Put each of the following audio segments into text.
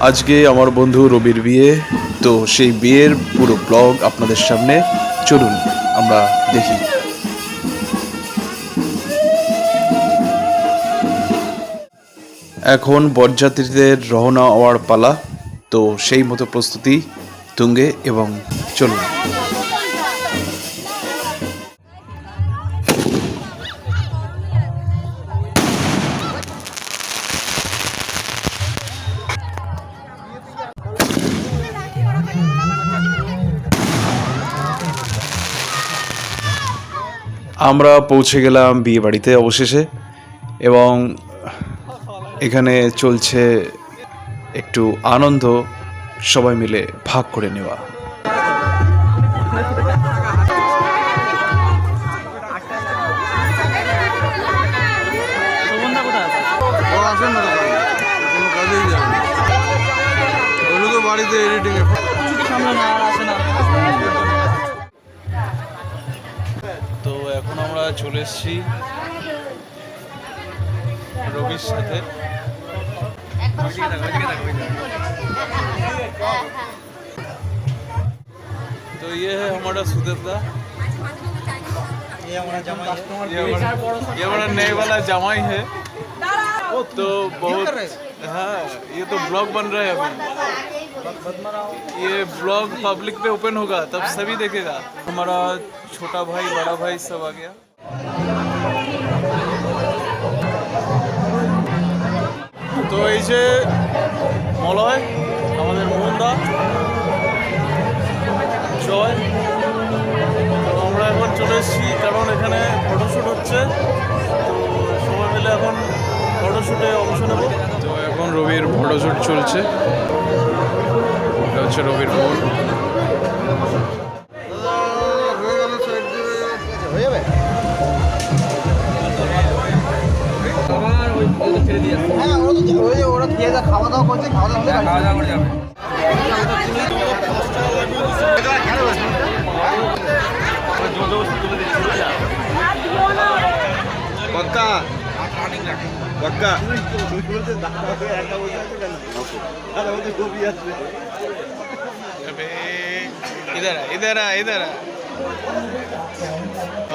আজকে আমার বন্ধু রবির বিয়ে, তো সেই বিয়ের পুরো ব্লগ আপনাদের সামনে, চলুন আমরা দেখি। এখন বরযাত্রীদের রওনা হওয়ার পালা, তো সেই মতো প্রস্তুতি তুঙ্গে এবং চলুন। আমরা পৌঁছে গেলাম বিয়ে বাড়িতে অবশেষে, এবং এখানে চলছে একটু আনন্দ সবাই মিলে ভাগ করে নেওয়া। তো এখন আমরা চলে এসেছি রবির সাথে। तो ये है हमारा सुदेवदा, ये हमारा नए वाला जमाई है। तो बहुत, हाँ ये तो ब्लॉग बन रहा है अभी, ये ब्लॉग पब्लिक पे ओपन होगा तब सभी देखेगा। हमारा छोटा भाई बड़ा भाई सब आ गया। তো এই যে মলয়, আমাদের মোহনদা, জয়। তো আমরা এখন চলে এসেছি কারণ এখানে ফটোশ্যুট হচ্ছে, তো সবাই মিলে এখন ফটোশ্যুটে অংশ নেব। তো এখন রবির ফটোশ্যুট চলছে, এটা হচ্ছে রবির বোন। খাওয়া দাওয়া করছে, খাওয়া দাওয়া করে যাবে।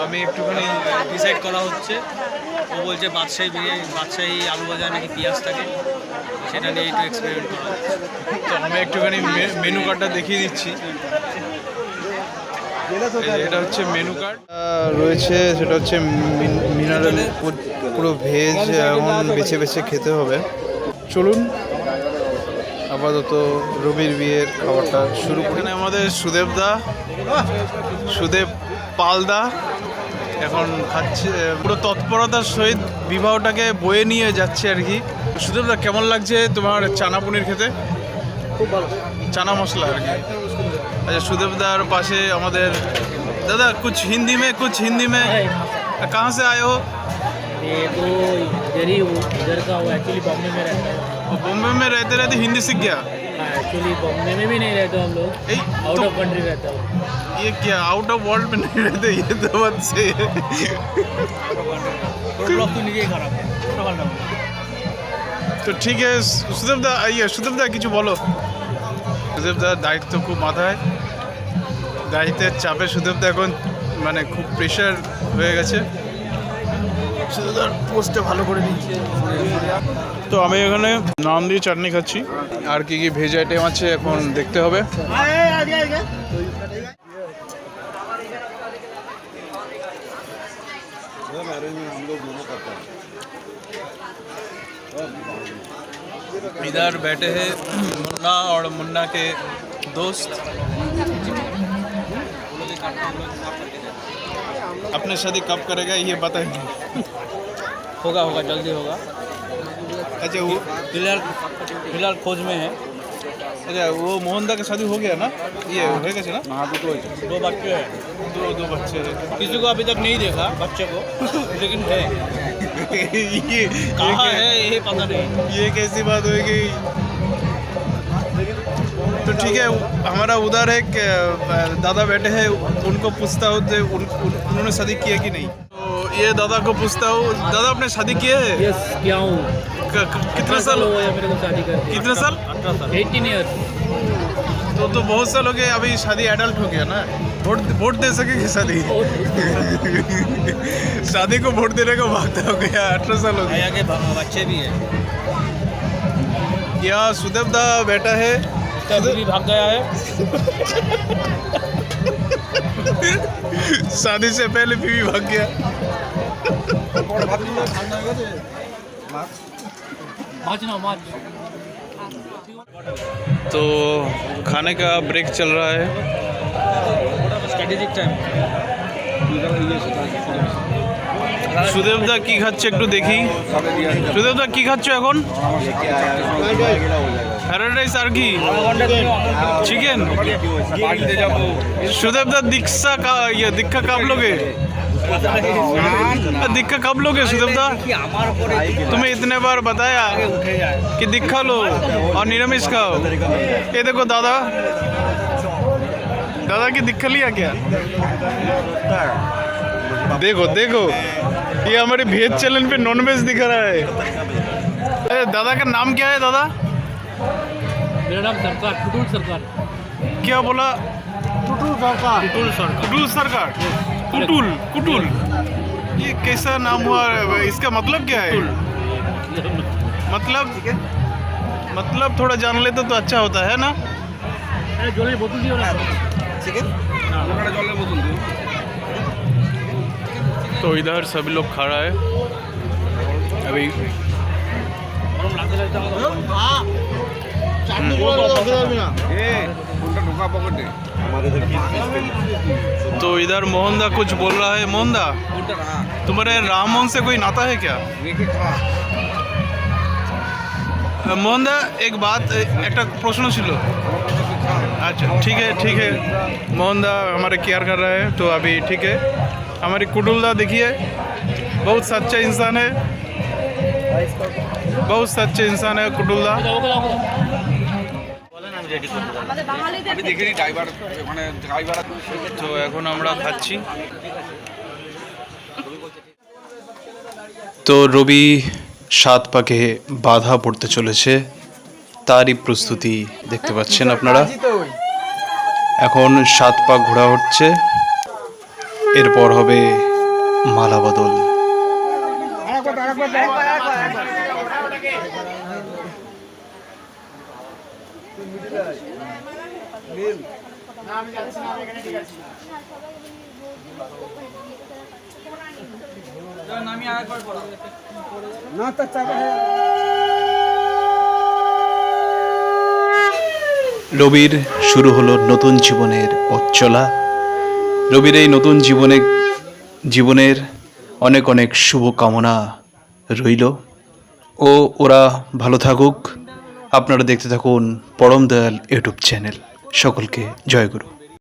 আমি একটুখানি ডিসাইড করা হচ্ছে, ও বলছে বাদশাহী আলু ভাজা নাকি পেঁয়াজ থাকে, সেটা নিয়ে একটু এক্সপেরিমেন্ট করা। তো আমি একটুখানি মেনু কার্ডটা দেখিয়ে দিচ্ছি। এটা হচ্ছে মেনু কার্ড রয়েছে, সেটা হচ্ছে মিনারেল, পুরো ভেজ, এখন বেছে বেছে খেতে হবে। চলুন আপাতত রবির বিয়ের খাবারটা শুরু করি। আমাদের সুদেব পালদা এখন খাচ্ছে, পুরো তৎপরতার সহিত বিবাহটাকে বয়ে নিয়ে যাচ্ছে আর কি। সুদেবদা, কেমন লাগছে তোমার চানা পনির খেতে? খুব ভালো, চানা মশলা আর কি। আচ্ছা, সুদেবদার পাশে আমাদের দাদা, कुछ हिंदी में कहाँ से आए हो? ये तो इधर ही हूँ, इधर का हूँ। एक्चुअली बॉम्बे में रहता है। बॉम्बे में रहते हिंदी सीख गया? एक्चुअली बॉम्बे में भी नहीं रहते हम लोग, आउट ऑफ कंट्री रहता हूँ। ये क्या आउट ऑफ वर्ल्ड में नहीं रहते? ये तो बात सही है। ब्लॉग तो नहीं खराब है, তো ঠিক আছে সুদেবদা, সুদেবদা কিছু বলো। সুদেবদার দায়িত্ব খুব মাথায়, দায়িত্বের চাপে সুদেবদা এখন মানে খুব প্রেশার হয়ে গেছে। সুদেবদার পোস্টটা ভালো করে দিয়েছে। তো আমি এখানে নাম দিয়ে চাটনি খাচ্ছি, আর কি কি ভেজ আইটেম আছে এখন দেখতে হবে। इधर बैठे हैं मुन्ना और मुन्ना के दोस्त। अपने शादी कब करेगा ये बताइए। होगा जल्दी होगा। अच्छा, वो फिलहाल खोज में है। अच्छा, वो मोहनदा का शादी हो गया ना? ये हो गया ना? हाँ, दो बच्चे हैं। दो बच्चे हैं। किसी को अभी तक नहीं देखा बच्चे को, लेकिन है। ये कहाँ है ये पता नहीं। ये कैसी बात होगी? तो ठीक है, हमारा उधर एक दादा बैठे हैं, उनको पूछता हूँ उन्होंने शादी किया कि नहीं। तो ये दादा को पूछता हूँ, दादा आपने शादी किया है? यस, किया हूँ। कितना साल हो गया मेरे को शादी करके। कितने साल 18 ईयर्स। तो बहुत साल हो गए, अभी शादी एडल्ट हो गया ना, वोट दे सकेगी शादी शादी को वोट देने का वक्त हो गया, 18 साल हो गया। के बच्चे भी है। यहाँ सुदेव दा बेटा है, उसका बीवी भाग गया है। शादी से पहले बीवी भाग गया। मार्च। तो खाने का ब्रेक चल रहा है। Strategic time. সুদেবদা কি খাচ্ছে একটু দেখি। সুদেবদা কি খাচ্ছ এখন? ফ্রাইড রাইস আর কি? চিকেন। সুদেবদা दीक्षा कब लोगे? दीक्षा कब लोगे सुदेवदा? तुम्हें इतने बार बताया कि दीक्षा लो और निरामिष खाओ। ये देखो दादा की दीक्षा लिया क्या? देखो देखो, ये हमारे भेज चैनल पे नॉनवेज दिख रहा है। अरे दादा का नाम क्या है दादा? मेरा नाम सरकार, टुटुल सरकार। क्या बोला? टुटुल सरकार। कुटुल सरकार। कुटुल ये कैसा नाम हुआ? इसका मतलब क्या है? मतलब थोड़ा जान लेते तो अच्छा होता है ना। अरे জলের বোতল দিও না। तो इधर सभी लोग खड़ा है अभी। तो इधर मोहनदा कुछ बोल रहा है। मोहनदा, तुम्हारे राममोहन से कोई नाता है क्या? मोहनदा एक बात, एक प्रश्न छिलो। अच्छा ठीक है मोहनदा हमारे केयर कर रहा है, तो अभी ठीक है। हमारी कुटुलदा देखिए, बहुत सच्चा इंसान है, बहुत सच्चे इंसान है कुटुलदा। তো এখন আমরা খাচ্ছি। তো রবি 7 পাকে বাধা পড়তে চলেছে, তারই প্রস্তুতি দেখতে পাচ্ছেন আপনারা। এখন 7 পাক ঘোরা হচ্ছে, এরপর হবে মালা বদল। রবির শুরু হলো নতুন জীবনের পথ চলা। রবির এই নতুন জীবনের অনেক অনেক শুভকামনা রইল, ও ওরা ভালো থাকুক। আপনারা দেখতে থাকুন পরম দয়াল ইউটিউব চ্যানেল। সকলকে জয় গুরু।